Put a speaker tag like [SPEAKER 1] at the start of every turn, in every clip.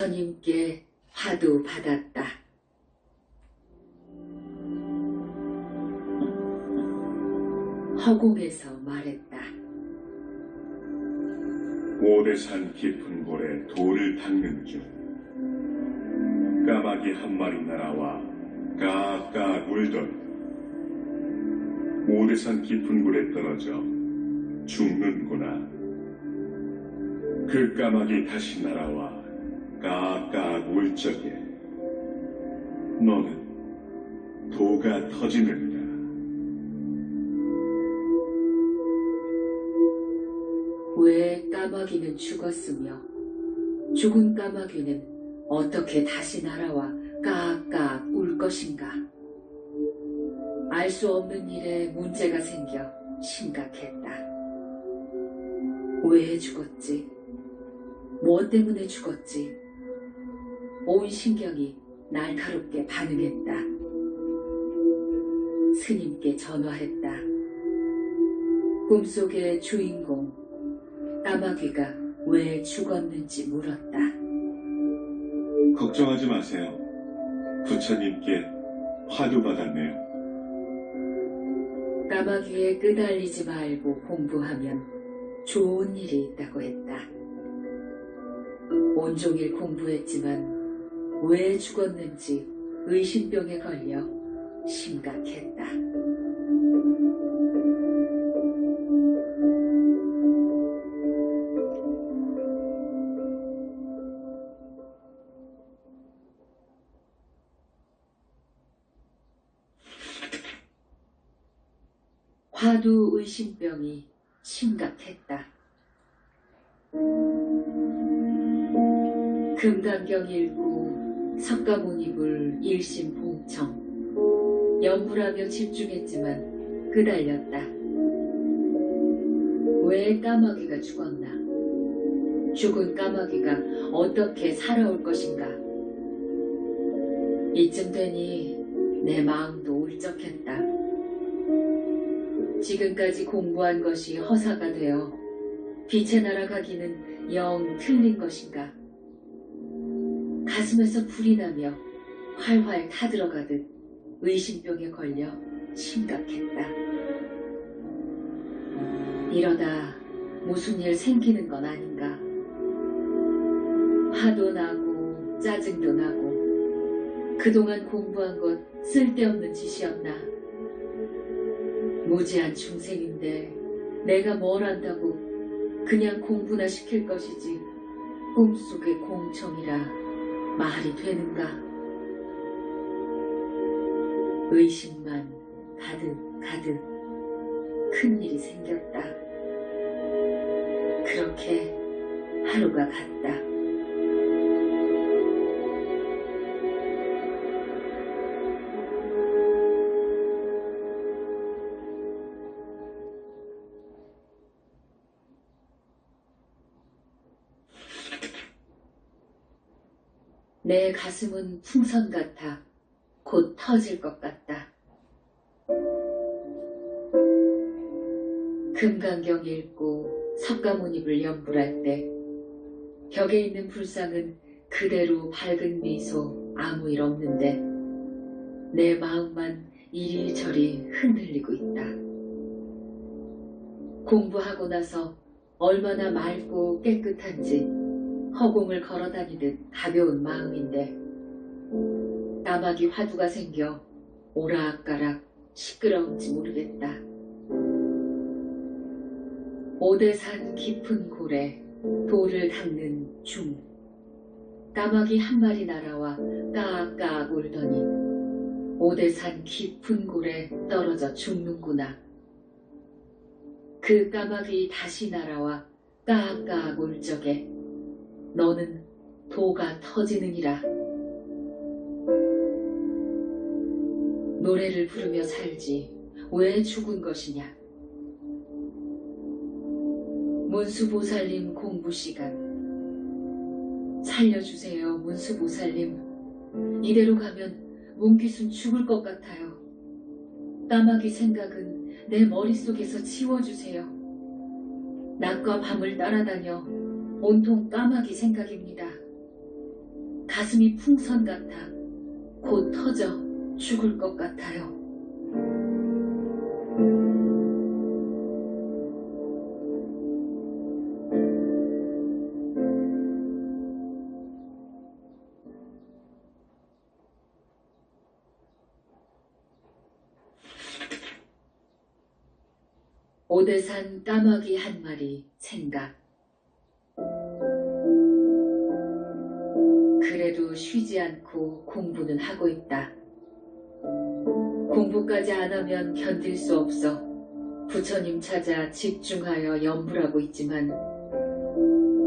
[SPEAKER 1] 부처님께 화두 받았다. 허공에서 말했다.
[SPEAKER 2] 오대산 깊은 골에 돌을 닦는 중 까마귀 한 마리 날아와 까까 울더니 오대산 깊은 골에 떨어져 죽는구나. 그 까마귀 다시 날아와 까까 울 적에 너는 도가 터지느니라.
[SPEAKER 1] 왜 까마귀는 죽었으며 죽은 까마귀는 어떻게 다시 날아와 까까 울 것인가? 알 수 없는 일에 문제가 생겨 심각했다. 왜 죽었지? 무엇 때문에 죽었지? 온 신경이 날카롭게 반응했다. 스님께 전화했다. 꿈속의 주인공 까마귀가 왜 죽었는지 물었다.
[SPEAKER 2] 걱정하지 마세요. 부처님께 화두 받았네요.
[SPEAKER 1] 까마귀에 끄달리지 말고 공부하면 좋은 일이 있다고 했다. 온종일 공부했지만 왜 죽었는지 의심병에 걸려 심각했다. 화두 의심병이 심각했다. 금강경 읽고 석가모니불 일심봉청 연불하며 집중했지만 끄달렸다. 왜 까마귀가 죽었나? 죽은 까마귀가 어떻게 살아올 것인가? 이쯤 되니 내 마음도 울적했다. 지금까지 공부한 것이 허사가 되어 빛의 나라 가기는 영 틀린 것인가? 가슴에서 불이 나며 활활 타들어가듯 의심병에 걸려 심각했다. 이러다 무슨 일 생기는 건 아닌가? 화도 나고 짜증도 나고 그동안 공부한 것 쓸데없는 짓이었나? 무지한 중생인데 내가 뭘 안다고 그냥 공부나 시킬 것이지 꿈속의 공청이라 말이 되는가? 의심만 가득 큰일이 생겼다. 그렇게 하루가 갔다. 내 가슴은 풍선 같아 곧 터질 것 같다. 금강경 읽고 석가모니불 연불할 때 벽에 있는 불상은 그대로 밝은 미소 아무 일 없는데 내 마음만 이리저리 흔들리고 있다. 공부하고 나서 얼마나 맑고 깨끗한지 허공을 걸어다니듯 가벼운 마음인데 까마귀 화두가 생겨 오락가락 시끄러운지 모르겠다. 오대산 깊은 골에 돌을 닦는 중 까마귀 한 마리 날아와 까까 울더니 오대산 깊은 골에 떨어져 죽는구나. 그 까마귀 다시 날아와 까까 울 적에 너는 도가 터지느니라. 노래를 부르며 살지 왜 죽은 것이냐? 문수보살님 공부시간. 살려주세요, 문수보살님. 이대로 가면 문귀순 죽을 것 같아요. 까마귀 생각은 내 머릿속에서 지워주세요. 낮과 밤을 따라다녀 온통 까마귀 생각입니다. 가슴이 풍선 같아 곧 터져 죽을 것 같아요. 오대산 까마귀 한 마리 생각. 그래도 쉬지 않고 공부는 하고 있다. 공부까지 안 하면 견딜 수 없어 부처님 찾아 집중하여 연불하고 있지만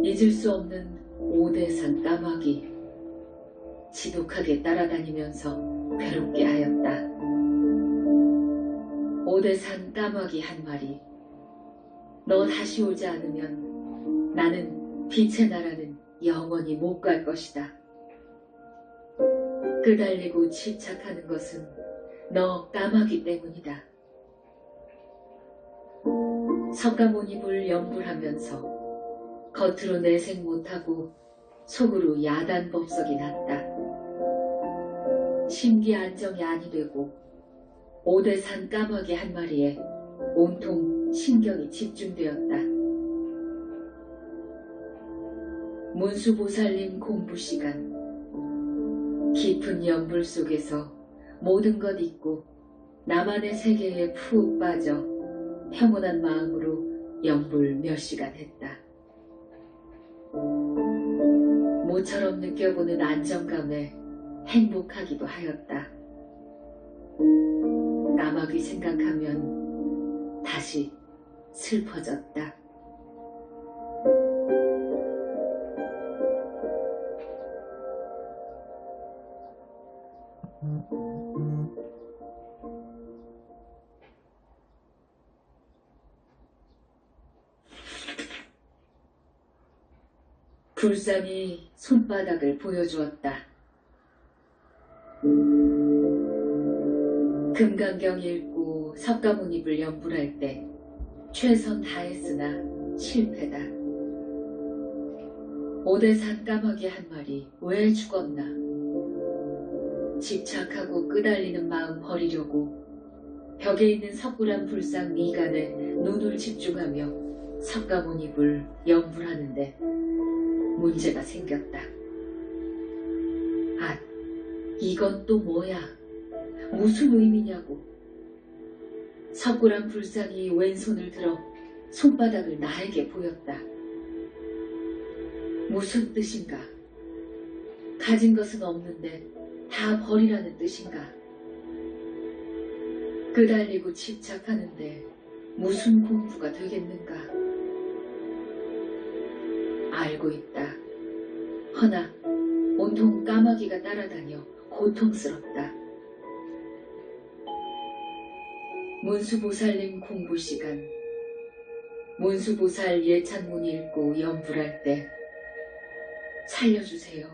[SPEAKER 1] 잊을 수 없는 오대산 까마귀. 지독하게 따라다니면서 괴롭게 하였다. 오대산 까마귀 한 마리. 너 다시 오지 않으면 나는 빛의 나라는 영원히 못 갈 것이다. 끄달리고 집착하는 것은 너 까마귀 때문이다. 석가모니불 연불하면서 겉으로 내색 못하고 속으로 야단법석이 났다. 심기 안정이 아니 되고 오대산 까마귀 한 마리에 온통 신경이 집중되었다. 문수보살님 공부 시간. 깊은 연불 속에서 모든 것 잊고 나만의 세계에 푹 빠져 평온한 마음으로 연불 몇 시간 했다. 모처럼 느껴보는 안정감에 행복하기도 하였다. 까마귀 생각하면 다시 슬퍼졌다. 불상이 손바닥을 보여주었다. 금강경 읽고 석가모니불 연불할 때 최선 다했으나 실패다. 오대산 까마귀 한 마리 왜 죽었나? 집착하고 끄달리는 마음 버리려고 벽에 있는 석굴암 불상 미간에 눈을 집중하며 석가모니불 연불하는데 문제가 생겼다. 아, 이건 또 뭐야? 무슨 의미냐고. 석굴암 불상이 왼손을 들어 손바닥을 나에게 보였다. 무슨 뜻인가? 가진 것은 없는데 다 버리라는 뜻인가? 끄달리고 집착하는데 무슨 공부가 되겠는가? 알고 있다. 허나 온통 까마귀가 따라다녀 고통스럽다. 문수보살님 공부 시간. 문수보살 예찬문 읽고 연불할 때 살려주세요.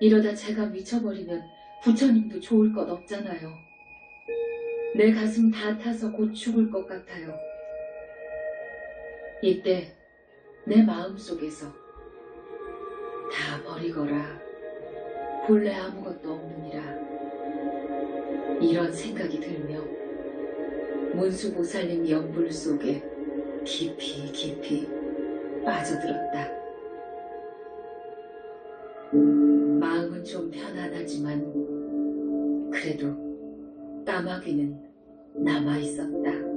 [SPEAKER 1] 이러다 제가 미쳐버리면 부처님도 좋을 것 없잖아요. 내 가슴 다 타서 곧 죽을 것 같아요. 이때 내 마음속에서 다 버리거라. 본래 아무것도 없느니라. 이런 생각이 들며 문수보살님 연불 속에 깊이 깊이 빠져들었다. 마음은 좀 편안하지만 그래도 까마귀는 남아있었다.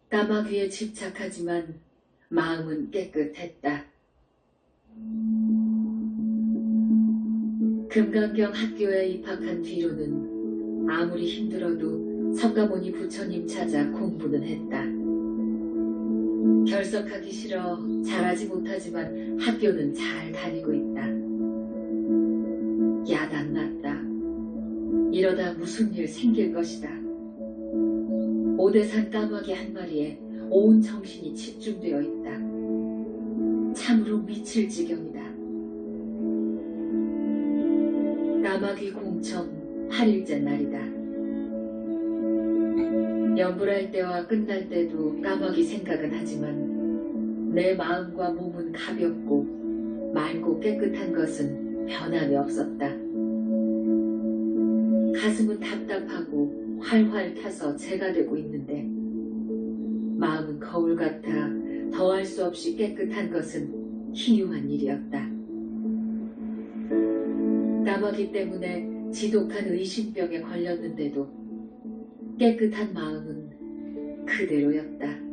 [SPEAKER 1] 까마귀에 집착하지만 마음은 깨끗했다. 금강경 학교에 입학한 뒤로는 아무리 힘들어도 석가모니 부처님 찾아 공부는 했다. 결석하기 싫어 잘하지 못하지만 학교는 잘 다니고 있다. 야단 났다. 이러다 무슨 일 생길 것이다. 오대산 까마귀 한 마리에 온 정신이 집중되어 있다. 참으로 미칠 지경이다. 까마귀 공청 8일째 날이다. 연불할 때와 끝날 때도 까마귀 생각은 하지만 내 마음과 몸은 가볍고 맑고 깨끗한 것은 변함이 없었다. 가슴은 답답하고 활활 타서 재가 되고 있는데 마음은 거울 같아 더할 수 없이 깨끗한 것은 희유한 일이었다. 까마귀 때문에 지독한 의심병에 걸렸는데도 깨끗한 마음은 그대로였다.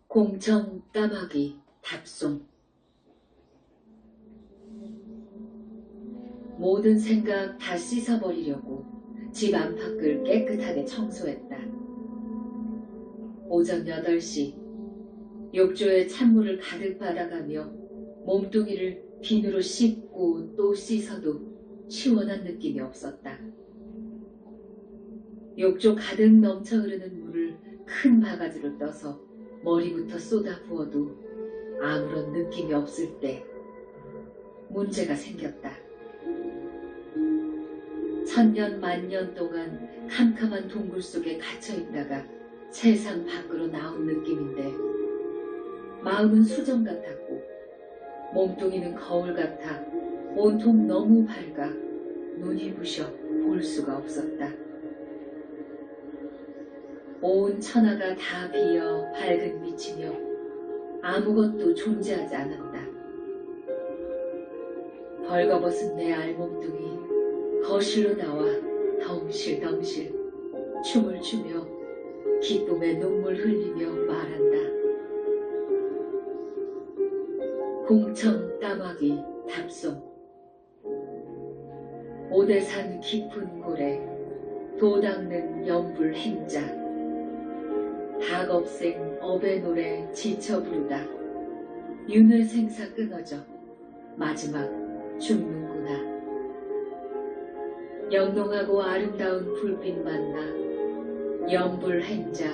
[SPEAKER 1] 공청 까마귀 답송. 모든 생각 다 씻어버리려고 집 안팎을 깨끗하게 청소했다. 오전 8시 욕조에 찬물을 가득 받아가며 몸뚱이를 비누로 씻고 또 씻어도 시원한 느낌이 없었다. 욕조 가득 넘쳐 흐르는 물을 큰 바가지로 떠서 머리부터 쏟아 부어도 아무런 느낌이 없을 때 문제가 생겼다. 천년 만년 동안 캄캄한 동굴 속에 갇혀있다가 세상 밖으로 나온 느낌인데 마음은 수정 같았고 몸뚱이는 거울 같아 온통 너무 밝아 눈이 부셔 볼 수가 없었다. 온 천하가 다 비어 밝은 빛이며 아무것도 존재하지 않았다. 벌거벗은 내 알몸뚱이 거실로 나와 덩실덩실 춤을 추며 기쁨에 눈물 흘리며 말한다. 공청 까마귀 답송. 오대산 깊은 고래 도 닦는 연불 행자 닭업생 업의 노래 지쳐 부르다 윤회 생사 끊어져 마지막 죽는구나. 영롱하고 아름다운 불빛 만나 연불 행자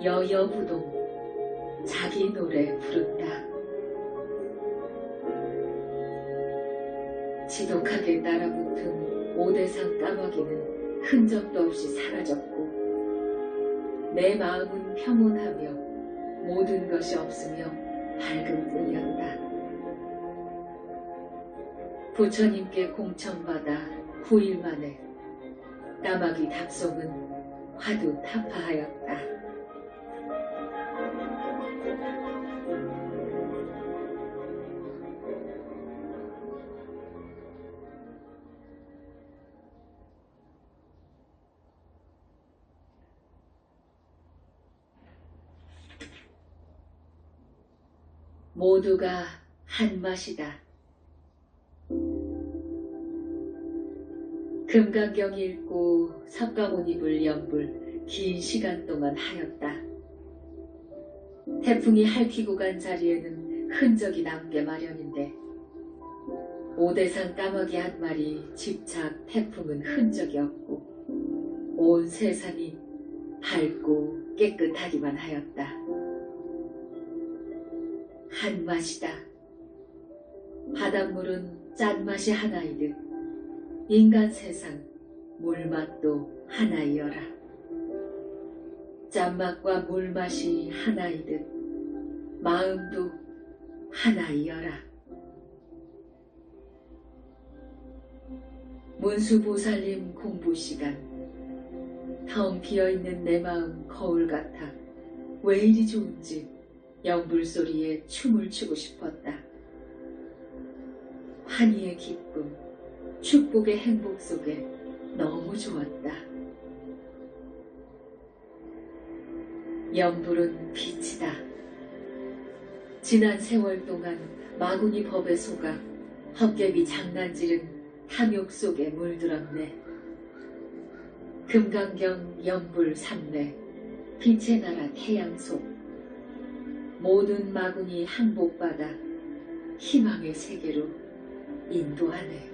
[SPEAKER 1] 여여부동 자기 노래 부른다. 지독하게 따라붙은 오대산 까마귀는 흔적도 없이 사라졌고 내 마음은 평온하며 모든 것이 없으며 밝은 뿐이었다. 부처님께 공청받아 9일 만에 까마귀 답송은 화두 타파하였다. 모두가 한 맛이다. 금강경 읽고 섭가못 입을 연불 긴 시간 동안 하였다. 태풍이 핥히고 간 자리에는 흔적이 남게 마련인데 오대산 까마귀 한 마리 집착 태풍은 흔적이 없고 온 세상이 밝고 깨끗하기만 하였다. 한 맛이다. 바닷물은 짠맛이 하나이듯 인간 세상 물맛도 하나이여라. 짠맛과 물맛이 하나이듯 마음도 하나이여라. 문수보살님 공부시간. 텅 비어있는 내 마음 거울 같아 왜 이리 좋은지 영불소리에 춤을 추고 싶었다. 환희의 기쁨, 축복의 행복 속에 너무 좋았다. 영불은 빛이다. 지난 세월 동안 마구니 법에 속아 헛개비 장난질은 탐욕 속에 물들었네. 금강경 영불 삼례 빛의 나라 태양 속 모든 마군이 항복받아 희망의 세계로 인도하네.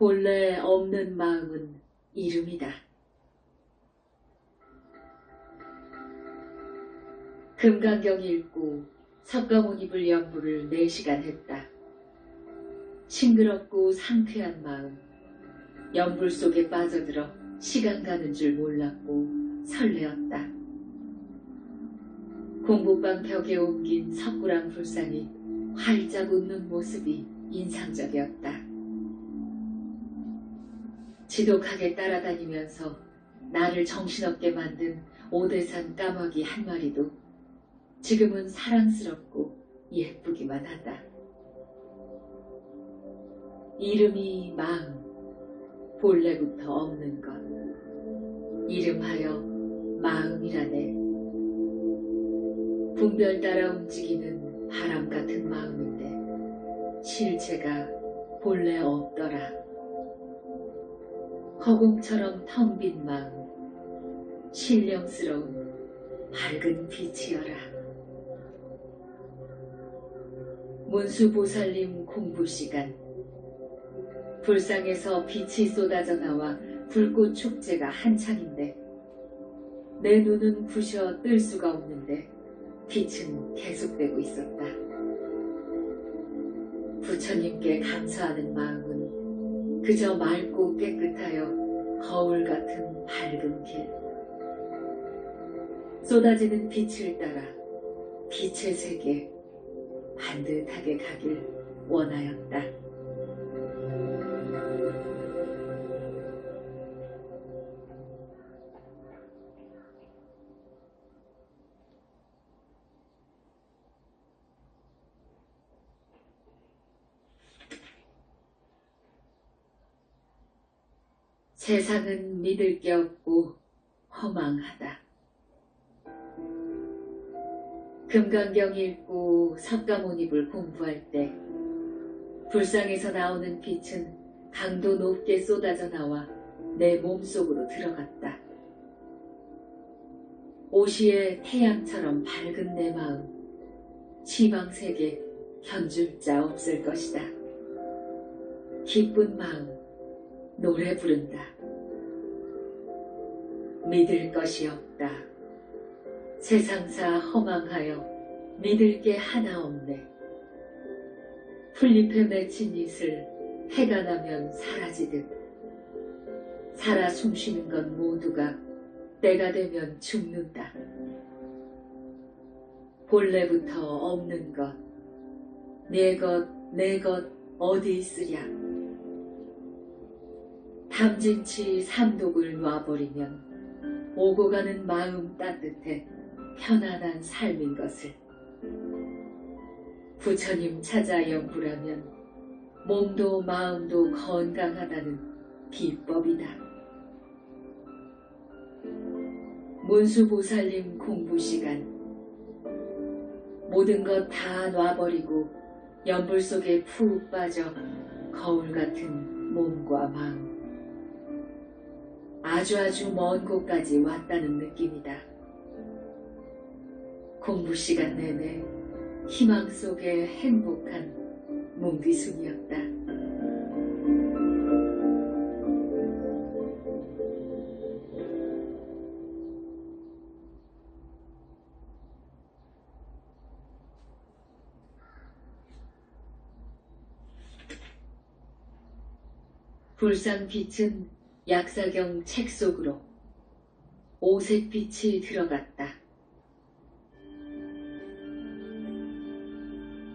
[SPEAKER 1] 본래 없는 마음은 이름이다. 금강경 읽고 석가모니불 연부를 4시간 했다. 싱그럽고 상쾌한 마음, 연불 속에 빠져들어 시간 가는 줄 몰랐고 설레었다. 공부방 벽에 옮긴 석굴암 불상이 활짝 웃는 모습이 인상적이었다. 지독하게 따라다니면서 나를 정신없게 만든 오대산 까마귀 한 마리도 지금은 사랑스럽고 예쁘기만 하다. 이름이 마음, 본래부터 없는 것. 이름하여 마음이라네. 분별 따라 움직이는 바람 같은 마음인데 실체가 본래 없더라. 허공처럼 텅 빈 마음, 신령스러운 밝은 빛이여라. 문수보살님 공부시간. 불상에서 빛이 쏟아져 나와 불꽃 축제가 한창인데 내 눈은 부셔 뜰 수가 없는데 빛은 계속되고 있었다. 부처님께 감사하는 마음은 그저 맑고 깨끗하여 거울 같은 밝은 길. 쏟아지는 빛을 따라 빛의 세계 반듯하게 가길 원하였다. 세상은 믿을 게 없고 허망하다. 금강경 읽고 석가모니불 공부할 때 불상에서 나오는 빛은 강도 높게 쏟아져 나와 내 몸속으로 들어갔다. 오시의 태양처럼 밝은 내 마음, 지방세계 견줄 자 없을 것이다. 기쁜 마음, 노래 부른다. 믿을 것이 없다. 세상사 허망하여 믿을 게 하나 없네. 풀잎에 맺힌 잇을 해가 나면 사라지듯 살아 숨쉬는 건 모두가 때가 되면 죽는다. 본래부터 없는 것, 내 것 어디 있으랴. 탐진치 삼독을 놔버리면 오고 가는 마음 따뜻해 편안한 삶인 것을. 부처님 찾아 연구라면 몸도 마음도 건강하다는 비법이다. 문수보살님 공부시간. 모든 것 다 놔버리고 연불 속에 푹 빠져 거울 같은 몸과 마음. 아주 먼 곳까지 왔다는 느낌이다. 공부시간 내내 희망 속에 행복한 뭉디순이었다. 불상빛은 약사경 책 속으로 오색빛이 들어갔다.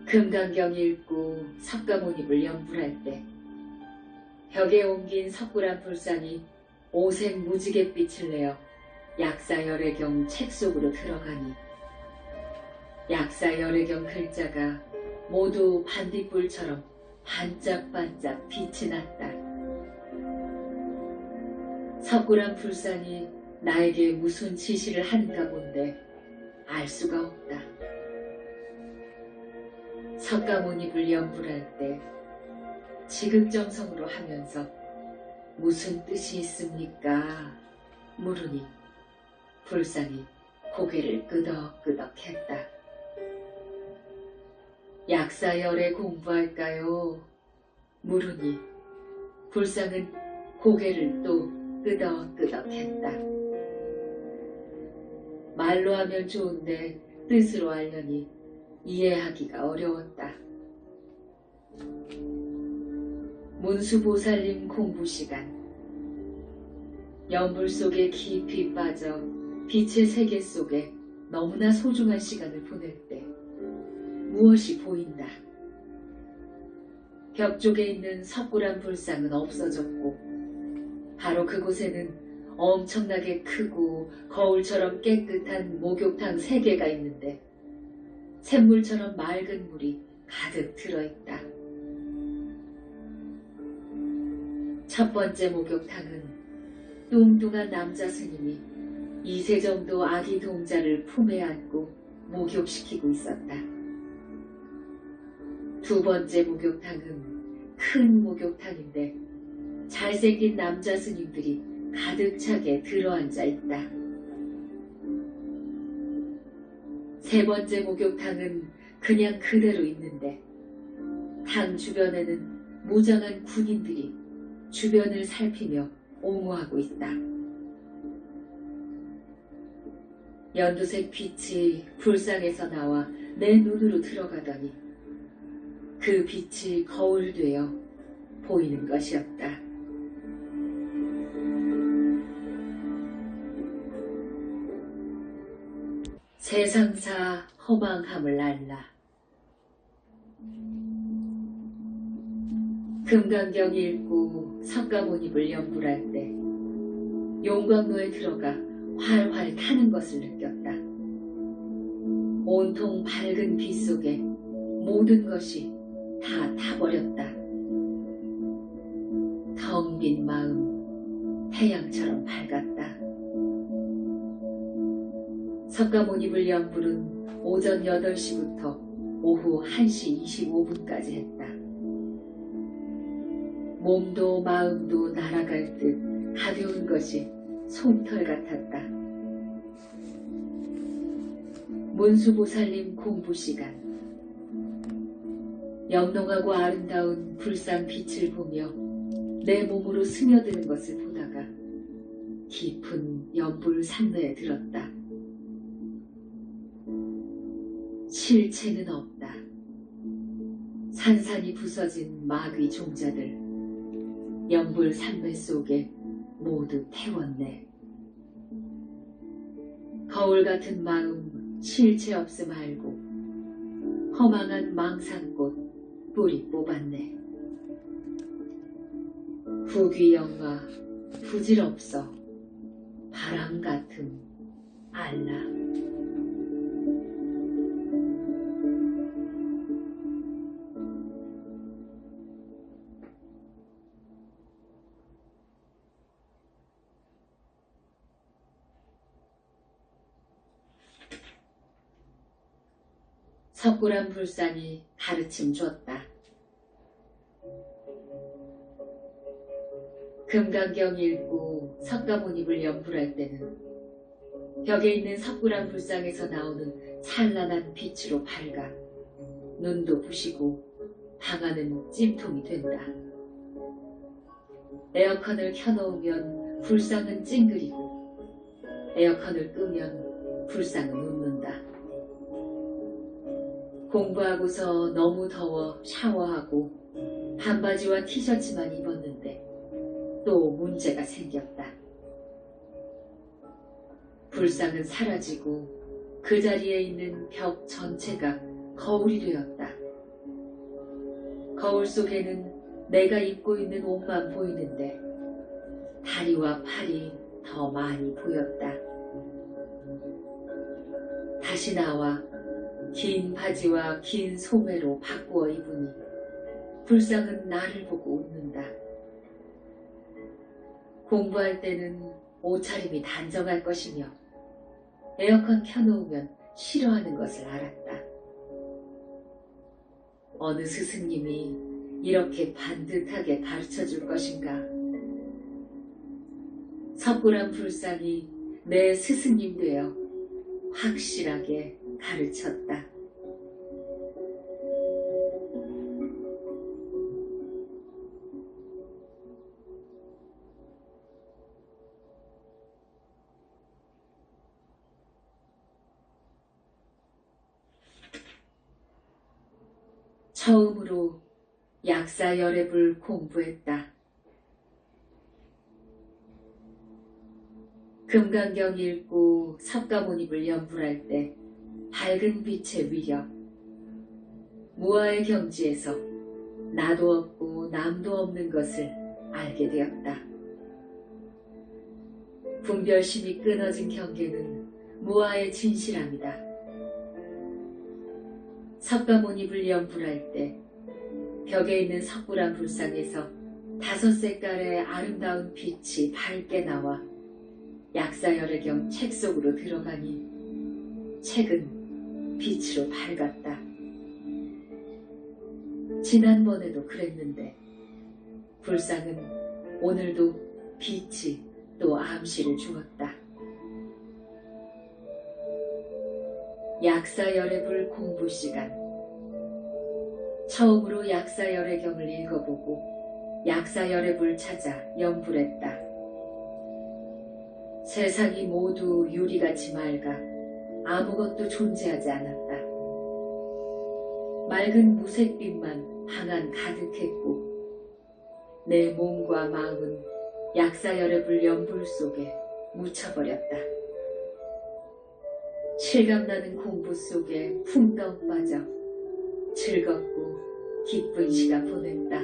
[SPEAKER 1] 금강경 읽고 석가모니불 연불할 때 벽에 옮긴 석굴암 불상이 오색 무지갯빛을 내어 약사열애경 책 속으로 들어가니 약사열애경 글자가 모두 반딧불처럼 반짝반짝 빛이 났다. 석굴암 불상이 나에게 무슨 지시를 하는가 본데 알 수가 없다. 석가모니불 연불할 때 지극정성으로 하면서 무슨 뜻이 있습니까? 물으니 불상이 고개를 끄덕끄덕 했다. 약사열애 공부할까요? 물으니 불상은 고개를 또 끄덕끄덕했다. 말로 하면 좋은데 뜻으로 하려니 이해하기가 어려웠다. 문수보살님 공부 시간. 연불 속에 깊이 빠져 빛의 세계 속에 너무나 소중한 시간을 보낼 때 무엇이 보인다. 벽 쪽에 있는 석굴암 불상은 없어졌고 바로 그곳에는 엄청나게 크고 거울처럼 깨끗한 목욕탕 3개가 있는데 샘물처럼 맑은 물이 가득 들어있다. 첫 번째 목욕탕은 뚱뚱한 남자 스님이 이세정도 아기 동자를 품에 안고 목욕시키고 있었다. 두 번째 목욕탕은 큰 목욕탕인데 잘생긴 남자 스님들이 가득 차게 들어앉아 있다. 세 번째 목욕탕은 그냥 그대로 있는데 탕 주변에는 무장한 군인들이 주변을 살피며 옹호하고 있다. 연두색 빛이 불상에서 나와 내 눈으로 들어가더니 그 빛이 거울되어 보이는 것이었다. 세상사 허망함을 알라. 금강경 읽고 석가모니를 연불할 때 용광로에 들어가 활활 타는 것을 느꼈다. 온통 밝은 빛 속에 모든 것이 다 타버렸다. 텅 빈 마음 태양처럼 밝았다. 석가모니불 연불은 오전 8시부터 오후 1시 25분까지 했다. 몸도 마음도 날아갈 듯 가벼운 것이 솜털 같았다. 문수보살님 공부 시간. 영롱하고 아름다운 불상 빛을 보며 내 몸으로 스며드는 것을 보다가 깊은 연불 산내에 들었다. 실체는 없다. 산산이 부서진 마귀 종자들 연불 산매 속에 모두 태웠네. 거울 같은 마음 실체 없음 알고 허망한 망상꽃 뿌리 뽑았네. 부귀영화 부질없어 바람 같음 알라. 석굴암 불상이 가르침 줬다. 금강경 읽고 석가모니불 연불할 때는 벽에 있는 석굴암 불상에서 나오는 찬란한 빛으로 밝아 눈도 부시고 방 안은 찜통이 된다. 에어컨을 켜놓으면 불상은 찡그리고 에어컨을 끄면 불상은 웃는다. 공부하고서 너무 더워 샤워하고 반바지와 티셔츠만 입었는데 또 문제가 생겼다. 불상은 사라지고 그 자리에 있는 벽 전체가 거울이 되었다. 거울 속에는 내가 입고 있는 옷만 보이는데 다리와 팔이 더 많이 보였다. 다시 나와 긴 바지와 긴 소매로 바꾸어 입으니 불상은 나를 보고 웃는다. 공부할 때는 옷차림이 단정할 것이며 에어컨 켜놓으면 싫어하는 것을 알았다. 어느 스승님이 이렇게 반듯하게 가르쳐줄 것인가. 석굴암 불상이 내 스승님 되어 확실하게 가르쳤다. 처음으로 약사열애불 공부했다. 금강경 읽고 석가모니불 연불할 때 밝은 빛의 위력, 무아의 경지에서 나도 없고 남도 없는 것을 알게 되었다. 분별심이 끊어진 경계는 무아의 진실함이다. 석가모니불 연불할 때 벽에 있는 석굴암 불상에서 5색깔의 아름다운 빛이 밝게 나와 약사열애경 책 속으로 들어가니 책은 빛으로 밝았다. 지난번에도 그랬는데 불상은 오늘도 빛이 또 암시를 주었다. 약사열애불 공부 시간. 처음으로 약사열애경을 읽어보고 약사열애불 찾아 연불했다. 세상이 모두 유리같이 맑아 아무것도 존재하지 않았다. 맑은 무색빛만 방안 가득했고 내 몸과 마음은 약사열애불 연불 속에 묻혀버렸다. 실감나는 공부 속에 풍덩 빠져 즐겁고 기쁜 시간 보냈다.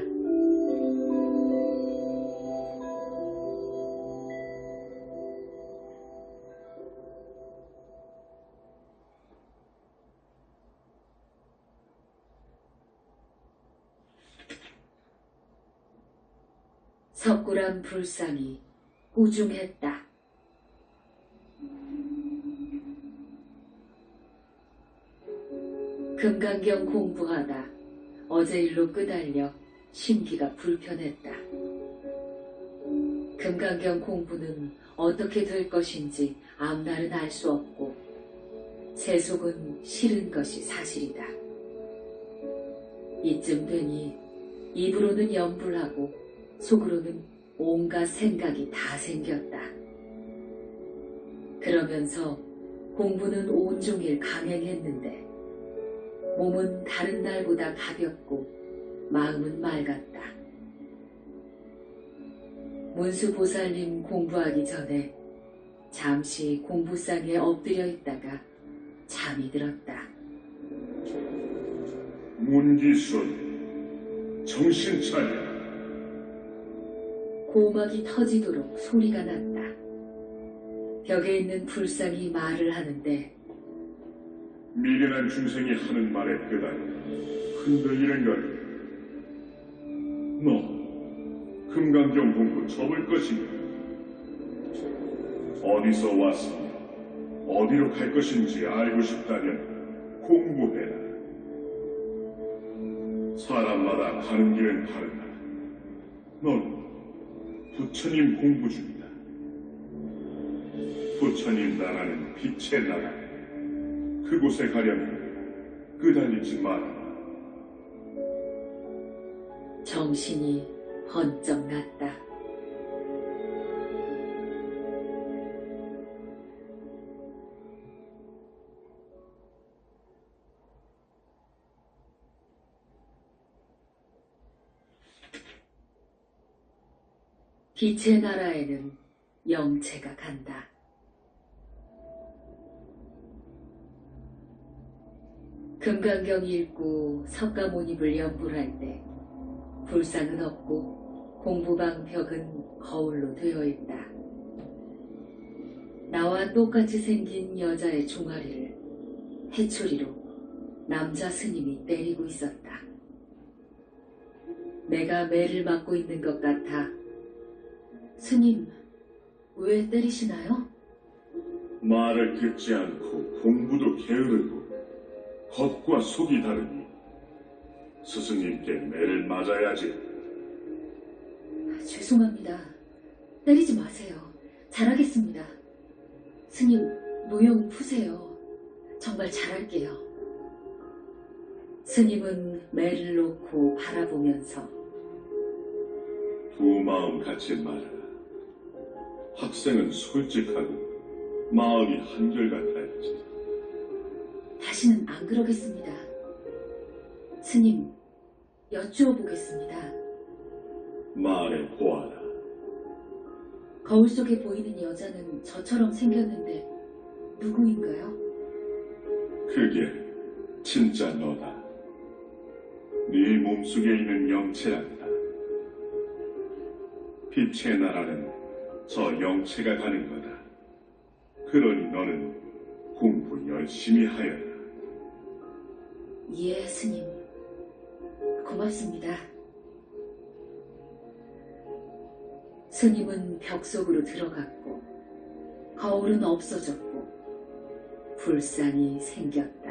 [SPEAKER 1] 석굴암 불상이 우중했다. 금강경 공부하다 어제 일로 끄달려 심기가 불편했다. 금강경 공부는 어떻게 될 것인지 앞날은 알 수 없고 세속은 싫은 것이 사실이다. 이쯤 되니 입으로는 연불하고 속으로는 온갖 생각이 다 생겼다. 그러면서 공부는 온종일 강행했는데 몸은 다른 날보다 가볍고 마음은 맑았다. 문수보살님 공부하기 전에 잠시 공부상에 엎드려 있다가 잠이 들었다.
[SPEAKER 2] 문기순, 정신 차려.
[SPEAKER 1] 고막이 터지도록 소리가 났다. 벽에 있는 불상이 말을 하는데
[SPEAKER 2] 미련한 중생이 하는 말에 끄달려 흔들리는 걸. 너 금강경 공부 접을 것인가? 어디서 왔으며 어디로 갈 것인지 알고 싶다면 공부해라. 사람마다 가는 길은 다르다. 넌 부처님 공부 중이다. 부처님 나라는 빛의 나라. 그곳에 가려면 끄달리지 마라.
[SPEAKER 1] 정신이 번쩍 났다. 빛의 나라에는 영체가 간다. 금강경 읽고 석가모니불 연불할 때 불상은 없고 공부방 벽은 거울로 되어 있다. 나와 똑같이 생긴 여자의 종아리를 해초리로 남자 스님이 때리고 있었다. 내가 매를 맞고 있는 것 같아. 스님, 왜 때리시나요?
[SPEAKER 2] 말을 듣지 않고 공부도 게으르고 겉과 속이 다르니 스승님께 매를 맞아야지.
[SPEAKER 1] 죄송합니다. 때리지 마세요. 잘하겠습니다. 스님, 노여움 푸세요. 정말 잘할게요. 스님은 매를 놓고 바라보면서
[SPEAKER 2] 두 마음 갖지 말아라. 학생은 솔직하고 마음이 한결같아야지.
[SPEAKER 1] 다시는 안 그러겠습니다. 스님, 여쭈어 보겠습니다.
[SPEAKER 2] 말해 보아라.
[SPEAKER 1] 거울 속에 보이는 여자는 저처럼 생겼는데 누구인가요?
[SPEAKER 2] 그게 진짜 너다. 네 몸속에 있는 영체란다. 빛의 나라는 저 영체가 가는 거다. 그러니 너는 공부 열심히 하여라.
[SPEAKER 1] 예, 스님. 고맙습니다. 스님은 벽 속으로 들어갔고 거울은 없어졌고 불상이 생겼다.